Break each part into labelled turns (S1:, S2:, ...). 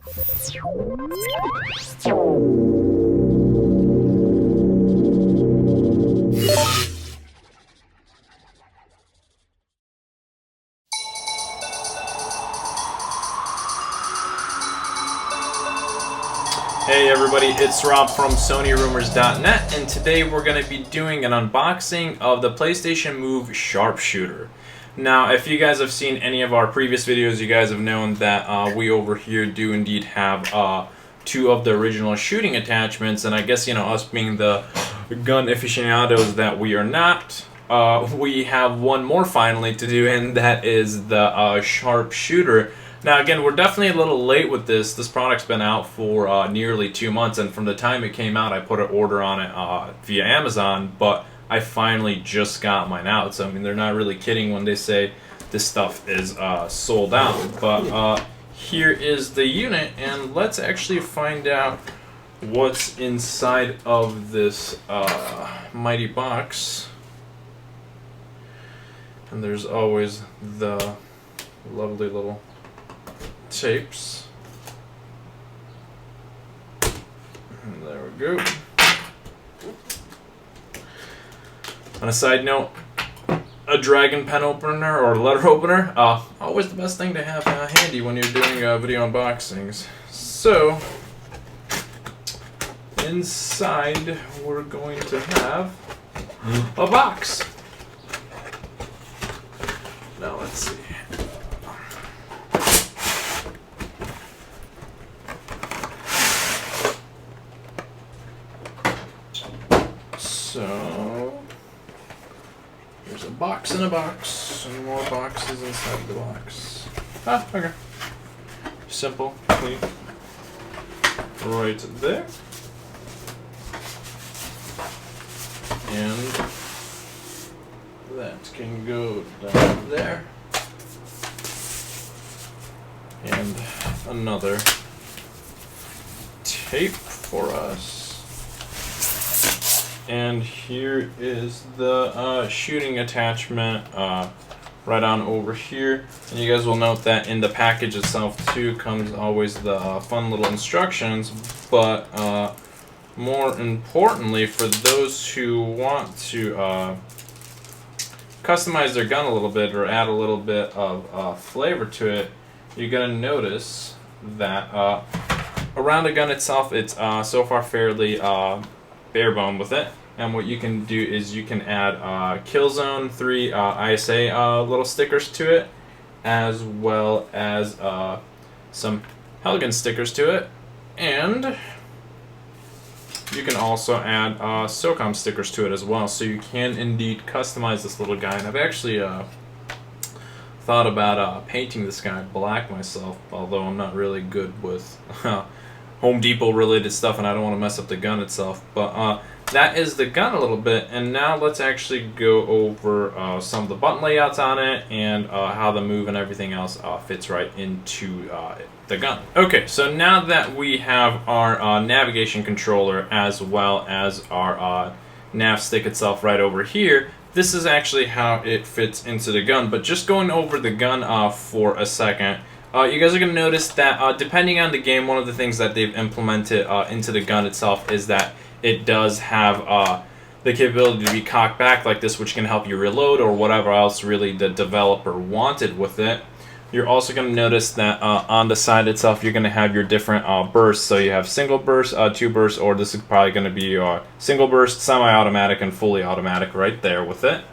S1: Hey everybody, it's Rob from SonyRumors.net, and today we're going to be doing an unboxing of the PlayStation Move Sharpshooter. Now, if you guys have seen any of our previous videos, you guys have known that we over here do indeed have two of the original shooting attachments, and I guess, you know, us being the gun aficionados that we are not, we have one more finally to do, and that is the Sharpshooter. Now again, we're definitely a little late with this. This product's been out for nearly 2 months, and from the time it came out, I put an order on it via Amazon, but I finally just got mine out. So I mean, they're not really kidding when they say this stuff is sold out. But here is the unit, and let's actually find out what's inside of this mighty box. And there's always the lovely little tapes. And there we go. On a side note, a dragon pen opener or letter opener, always the best thing to have handy when you're doing video unboxings. So inside we're going to have a box. Now let's see. So there's a box in a box, and more boxes inside the box. Ah, okay. Simple, clean. Right there. And that can go down there. And another tape for us. And here is the shooting attachment right on over here. And you guys will note that in the package itself too comes always the fun little instructions. But more importantly, for those who want to customize their gun a little bit or add a little bit of flavor to it, you're going to notice that around the gun itself, it's so far fairly bare bone with it. And what you can do is you can add Killzone 3 ISA little stickers to it, as well as some Helgen stickers to it, and you can also add SOCOM stickers to it as well. So you can indeed customize this little guy. And I've actually thought about painting this guy black myself, although I'm not really good with Home Depot related stuff and I don't want to mess up the gun itself. But that is the gun a little bit, and now let's actually go over some of the button layouts on it and how the move and everything else fits right into the gun. Okay, so now that we have our navigation controller as well as our nav stick itself right over here, this is actually how it fits into the gun. But just going over the gun for a second, you guys are going to notice that depending on the game, one of the things that they've implemented into the gun itself is that it does have the capability to be cocked back like this, which can help you reload or whatever else really the developer wanted with it. You're also going to notice that on the side itself, you're going to have your different bursts. So you have single burst, two bursts, or this is probably going to be your single burst, semi-automatic, and fully automatic right there with it.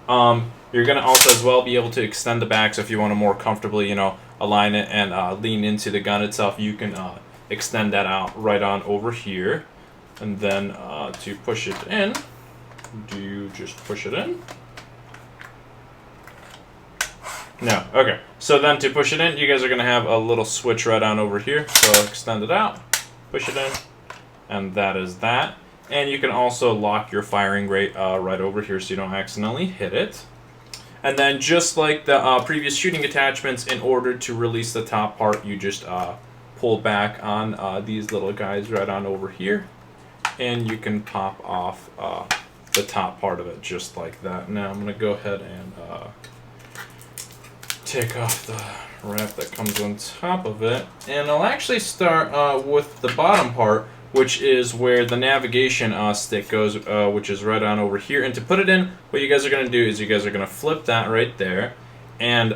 S1: You're going to also as well be able to extend the back, so if you want to more comfortably, you know, align it and lean into the gun itself, you can extend that out right on over here. And then to push it in, do you just push it in? No. Okay. So then to push it in, you guys are going to have a little switch right on over here. So extend it out, push it in, and that is that. And you can also lock your firing rate right over here so you don't accidentally hit it. And then just like the previous shooting attachments, in order to release the top part, you just pull back on these little guys right on over here. And you can pop off the top part of it just like that. Now I'm going to go ahead and take off the wrap that comes on top of it, and I'll actually start with the bottom part, which is where the navigation stick goes, which is right on over here. And to put it in, what you guys are going to do is you guys are going to flip that right there, and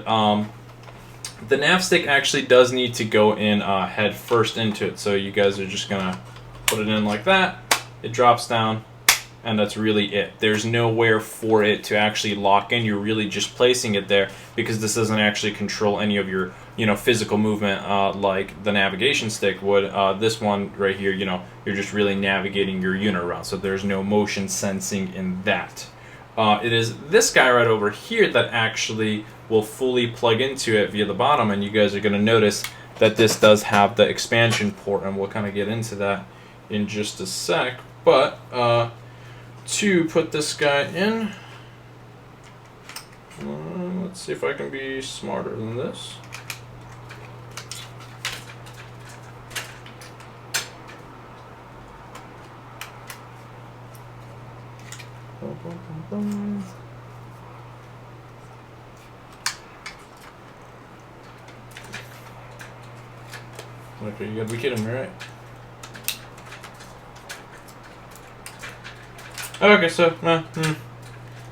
S1: the nav stick actually does need to go in head first into it. So you guys are just going to put it in like that. It drops down, and that's really it. There's nowhere for it to actually lock in. You're really just placing it there because this doesn't actually control any of your, physical movement like the navigation stick would. This one right here, you're just really navigating your unit around. So there's no motion sensing in that. It is this guy right over here that actually will fully plug into it via the bottom, and you guys are going to notice that this does have the expansion port, and we'll kind of get into that in just a sec. But to put this guy in, let's see if I can be smarter than this. Okay, you gotta be kidding me, right? Okay, so,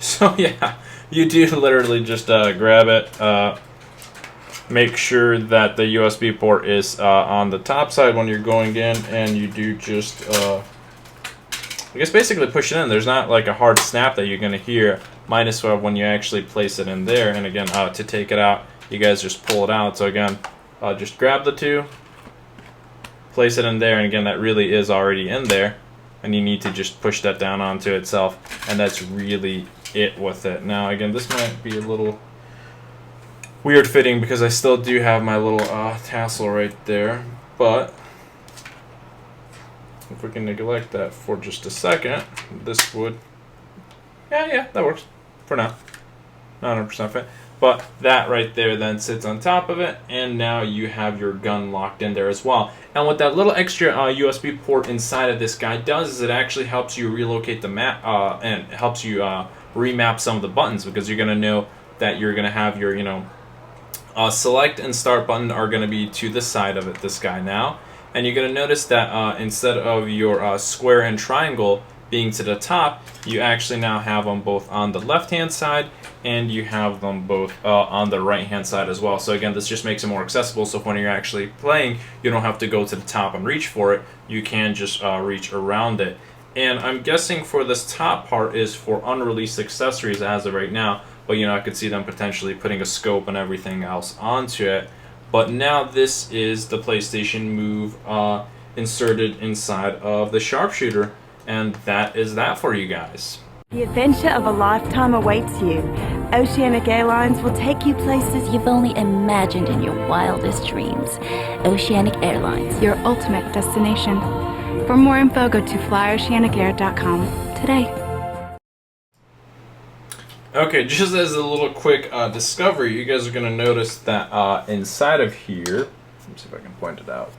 S1: so yeah, you do literally just grab it, make sure that the USB port is on the top side when you're going in, and you do just, I guess basically push it in. There's not like a hard snap that you're going to hear, minus when you actually place it in there. And again, to take it out, you guys just pull it out. So again, just grab the two, place it in there, and again, that really is already in there. And you need to just push that down onto itself, and that's really it with it. Now again, this might be a little weird fitting because I still do have my little tassel right there, but if we can neglect that for just a second, this would, yeah, that works for now. Not 100% fit. But that right there then sits on top of it, and now you have your gun locked in there as well. And what that little extra USB port inside of this guy does is it actually helps you relocate the map and helps you remap some of the buttons, because you're going to know that you're going to have your, select and start button are going to be to the side of it, this guy now. And you're going to notice that instead of your square and triangle being to the top, you actually now have them both on the left-hand side, and you have them both on the right-hand side as well. So again, this just makes it more accessible, so when you're actually playing, you don't have to go to the top and reach for it. You can just reach around it. And I'm guessing for this top part is for unreleased accessories as of right now, but I could see them potentially putting a scope and everything else onto it. But now this is the PlayStation Move inserted inside of the Sharpshooter, and that is that for you guys.
S2: The adventure of a lifetime awaits you. Oceanic Airlines will take you places
S3: you've only imagined in your wildest dreams. Oceanic Airlines,
S2: your ultimate destination. For more info, go to flyoceanicair.com today.
S1: Okay, just as a little quick discovery, you guys are going to notice that inside of here, let me see if I can point it out,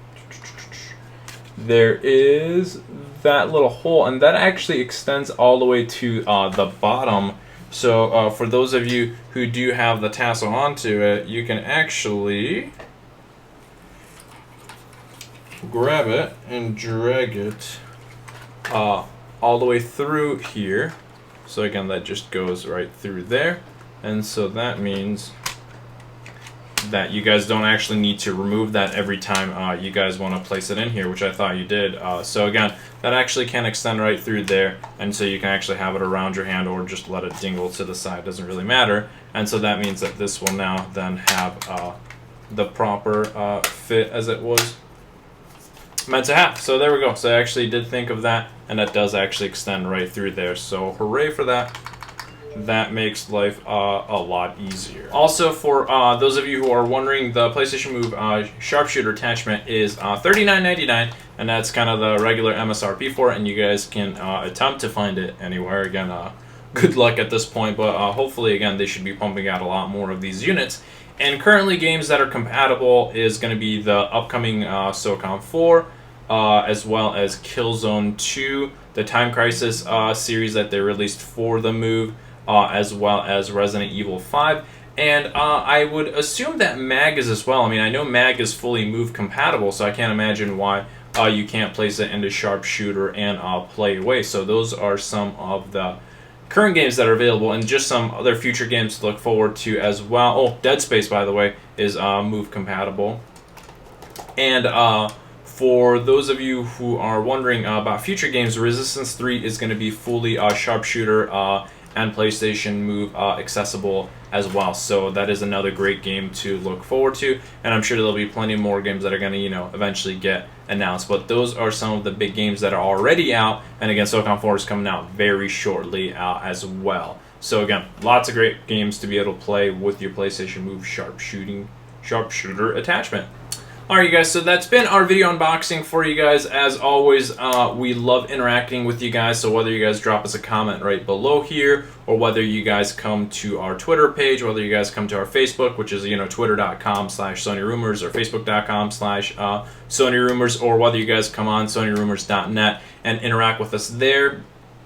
S1: there is that little hole, and that actually extends all the way to the bottom. So for those of you who do have the tassel onto it, you can actually grab it and drag it all the way through here. So again, that just goes right through there, and so that means that you guys don't actually need to remove that every time you guys want to place it in here, which I thought you did. So again, that actually can extend right through there, and so you can actually have it around your hand or just let it dingle to the side, doesn't really matter. And so that means that this will now then have the proper fit as it was meant to have. So there we go. So I actually did think of that, and that does actually extend right through there. So hooray for that. That makes life a lot easier. Also, for those of you who are wondering, the PlayStation Move Sharpshooter attachment is $39.99, and that's kind of the regular MSRP for it, and you guys can attempt to find it anywhere. Again, good luck at this point, but hopefully, again, they should be pumping out a lot more of these units. And currently, games that are compatible is going to be the upcoming SOCOM 4, as well as Killzone 2, the Time Crisis series that they released for the Move, as well as Resident Evil 5. And I would assume that MAG is as well. I mean, I know MAG is fully Move compatible, so I can't imagine why you can't place it into Sharpshooter and play away. So those are some of the current games that are available, and just some other future games to look forward to as well. Oh, Dead Space, by the way, is Move compatible. And for those of you who are wondering about future games, Resistance 3 is going to be fully Sharpshooter and PlayStation Move accessible as well. So that is another great game to look forward to, and I'm sure there'll be plenty more games that are going to, you know, eventually get announced. But those are some of the big games that are already out, and again, SOCON 4 is coming out very shortly as well. So again, lots of great games to be able to play with your PlayStation Move Sharpshooter attachment. Alright, you guys, so that's been our video unboxing for you guys. As always, we love interacting with you guys, so whether you guys drop us a comment right below here, or whether you guys come to our Twitter page, whether you guys come to our Facebook, which is, you know, twitter.com/SonyRumors, or facebook.com/SonyRumors, or whether you guys come on SonyRumors.net and interact with us there.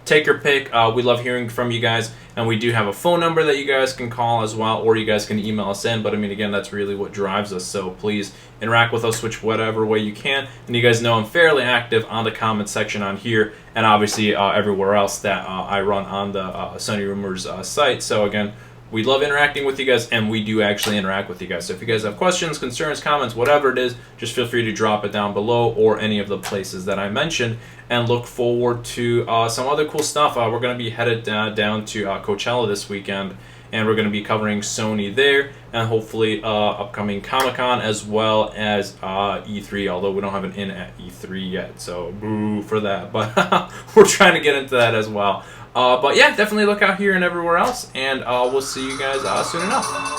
S1: Take your pick. We love hearing from you guys, and we do have a phone number that you guys can call as well, or you guys can email us in. But I mean, again, that's really what drives us, so please interact with us whatever way you can. And you guys know I'm fairly active on the comment section on here, and obviously everywhere else that I run on the Sony Rumors site. So again, we love interacting with you guys, and we do actually interact with you guys. So if you guys have questions, concerns, comments, whatever it is, just feel free to drop it down below, or any of the places that I mentioned. And look forward to some other cool stuff. We're going to be headed down to Coachella this weekend, and we're going to be covering Sony there, and hopefully upcoming Comic-Con, as well as E3, although we don't have an in at E3 yet, so boo for that. But we're trying to get into that as well. But yeah, definitely look out here and everywhere else, and we'll see you guys soon enough.